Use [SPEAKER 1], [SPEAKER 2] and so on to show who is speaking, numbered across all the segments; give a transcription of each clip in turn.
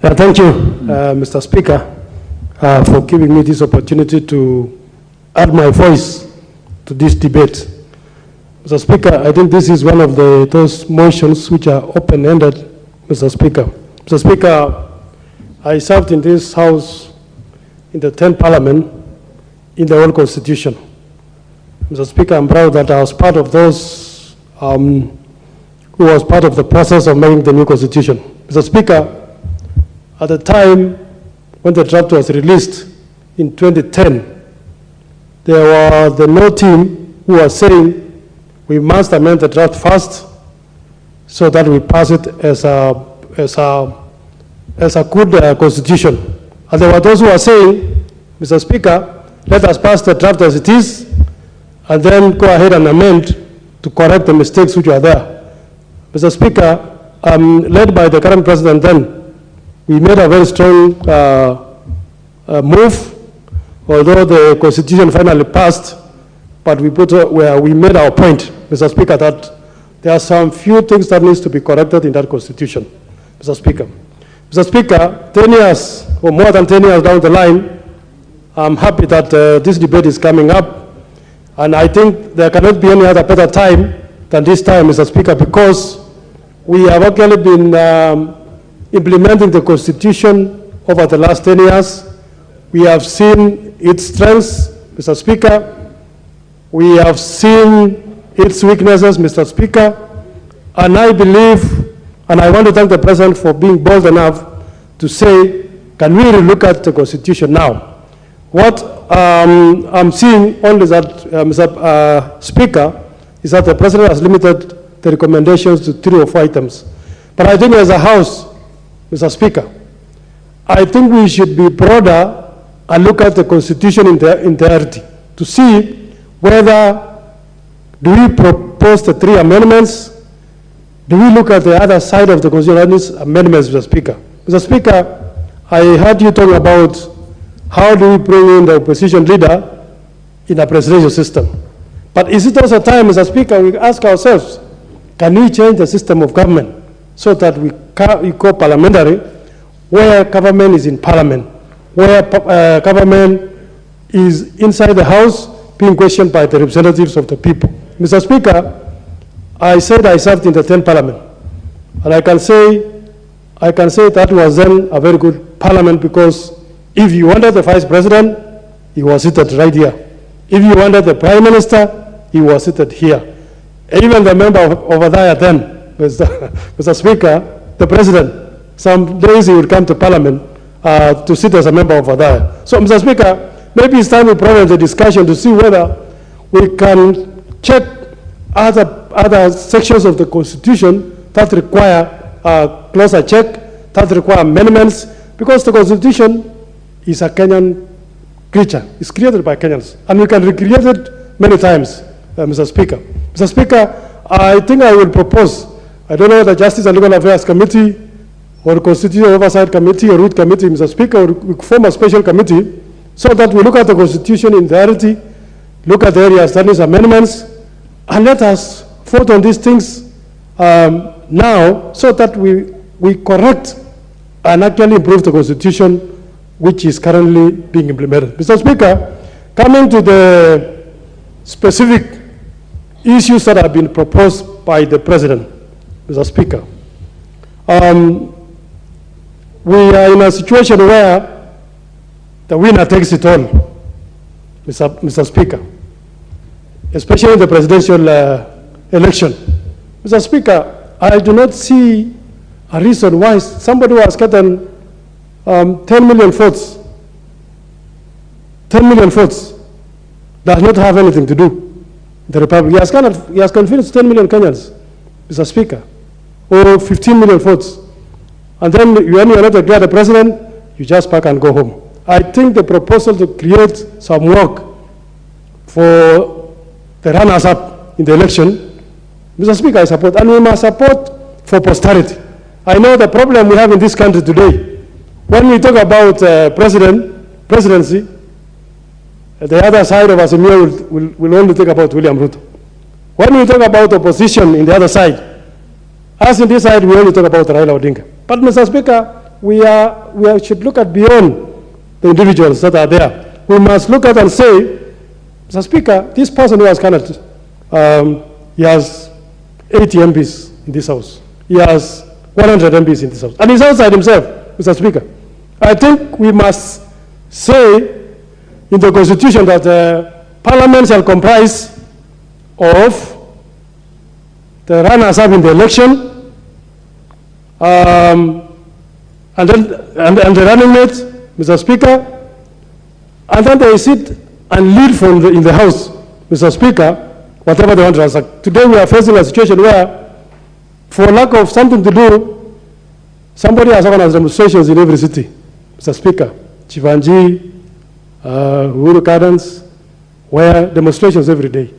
[SPEAKER 1] Thank you, Mr. Speaker, for giving me this opportunity to add my voice to this debate. Mr. Speaker, I think this is one of those motions which are open-ended, Mr. Speaker. Mr. Speaker, I served in this House in the 10th Parliament in the old Constitution. Mr. Speaker, I'm proud that I was part of those who was part of the process of making the new Constitution. Mr. Speaker, at the time when the draft was released in 2010, there was the no team who was saying we must amend the draft first so that we pass it as a good constitution. And there were those who were saying, Mr. Speaker, let us pass the draft as it is and then go ahead and amend to correct the mistakes which are there. Mr. Speaker, led by the current president then, we made a very strong move, although the constitution finally passed, but we made our point, Mr. Speaker, that there are some few things that needs to be corrected in that constitution, Mr. Speaker. Mr. Speaker, 10 years or more than 10 years down the line, I'm happy that this debate is coming up, and I think there cannot be any other better time than this time, Mr. Speaker, because we have actually been implementing the Constitution over the last 10 years. We have seen its strengths, Mr. Speaker. We have seen its weaknesses, Mr. Speaker. And I believe, and I want to thank the President for being bold enough to say, can we relook at the Constitution now? What I'm seeing only that, Mr. Speaker, is that the President has limited the recommendations to 3 or 4 items. But I think as a House, Mr. Speaker, I think we should be broader and look at the Constitution in their entirety to see whether do we propose the 3 amendments, do we look at the other side of the Constitution amendments, Mr. Speaker. Mr. Speaker, I heard you talk about how do we bring in the opposition leader in a presidential system. But is it also time, Mr. Speaker, we ask ourselves, can we change the system of government so that we go parliamentary, where government is in parliament, where government is inside the House being questioned by the representatives of the people. Mr. Speaker, I said I served in the 10th Parliament, and I can say that was then a very good parliament, because if you wanted the Vice President, he was seated right here. If you wanted the Prime Minister, he was seated here. Even the member over there then, Mr. Speaker, the President, some days he would come to Parliament to sit as a member over there. So, Mr. Speaker, maybe it's time we prolong the discussion to see whether we can check other sections of the Constitution that require a closer check, that require amendments, because the Constitution is a Kenyan creature. It's created by Kenyans, and we can recreate it many times, Mr. Speaker. Mr. Speaker, I think I will propose, I don't know, the Justice and Legal Affairs Committee or Constitutional Oversight Committee or Root Committee, Mr. Speaker, we form a special committee so that we look at the Constitution in entirety, look at the areas that needs amendments, and let us vote on these things now so that we correct and actually improve the Constitution which is currently being implemented. Mr. Speaker, coming to the specific issues that have been proposed by the President, Mr. Speaker, we are in a situation where the winner takes it all, Mr. Speaker, especially in the presidential election. Mr. Speaker, I do not see a reason why somebody who has gotten 10 million votes, 10 million votes, does not have anything to do with the Republic. He has convinced 10 million Kenyans, Mr. Speaker, or 15 million votes. And then when you are not declared the president, you just pack and go home. I think the proposal to create some work for the runners-up in the election, Mr. Speaker, I support, and we must support for posterity. I know the problem we have in this country today. When we talk about presidency, the other side of us will only talk about William Ruto. When we talk about opposition in the other side, us in this side, we only talk about Raila Odinga. But Mr. Speaker, we should look at beyond the individuals that are there. We must look at and say, Mr. Speaker, this person who has candidate, he has 80 MPs in this House. He has 100 MPs in this House. And he's outside himself, Mr. Speaker. I think we must say in the Constitution that Parliament shall comprise of the runners-up in the election, and the running mate, Mr. Speaker, and then they sit and lead from in the House, Mr. Speaker, whatever they want to transact. Today we are facing a situation where, for lack of something to do, somebody has organized demonstrations in every city, Mr. Speaker. Chivanji, Uhuru Gardens, where demonstrations every day.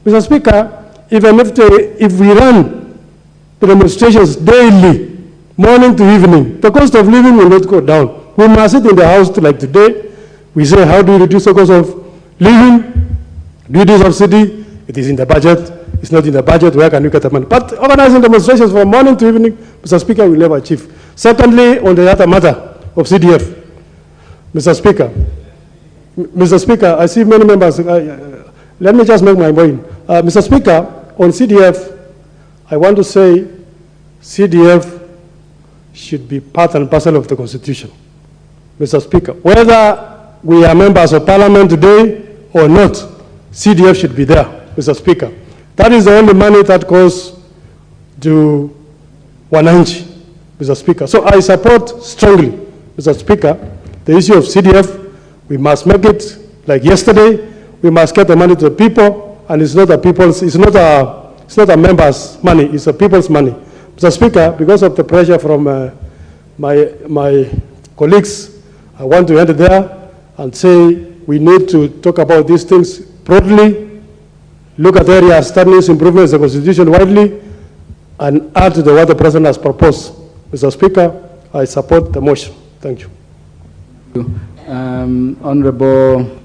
[SPEAKER 1] Mr. Speaker, even if we run the demonstrations daily, morning to evening, the cost of living will not go down. We must sit in the House like today. We say, how do we reduce the cost of living? Do you subsidy? It is in the budget. It's not in the budget. Where can you get the money? But organizing demonstrations from morning to evening, Mr. Speaker, will never achieve. Secondly, on the other matter of CDF, Mr. Speaker, I see many members. Let me just make my point. Mr. Speaker, on CDF, I want to say CDF should be part and parcel of the Constitution. Mr. Speaker, whether we are members of Parliament today or not, CDF should be there, Mr. Speaker. That is the only money that goes to wananchi, Mr. Speaker. So I support strongly, Mr. Speaker, the issue of CDF. We must make it like yesterday. We must get the money to the people, and it's not a members' money. It's a people's money, Mr. Speaker. Because of the pressure from my colleagues, I want to end there and say we need to talk about these things broadly, look at areas that needs improvements in the Constitution widely, and add to what the President has proposed. Mr. Speaker, I support the motion. Thank you.
[SPEAKER 2] Honorable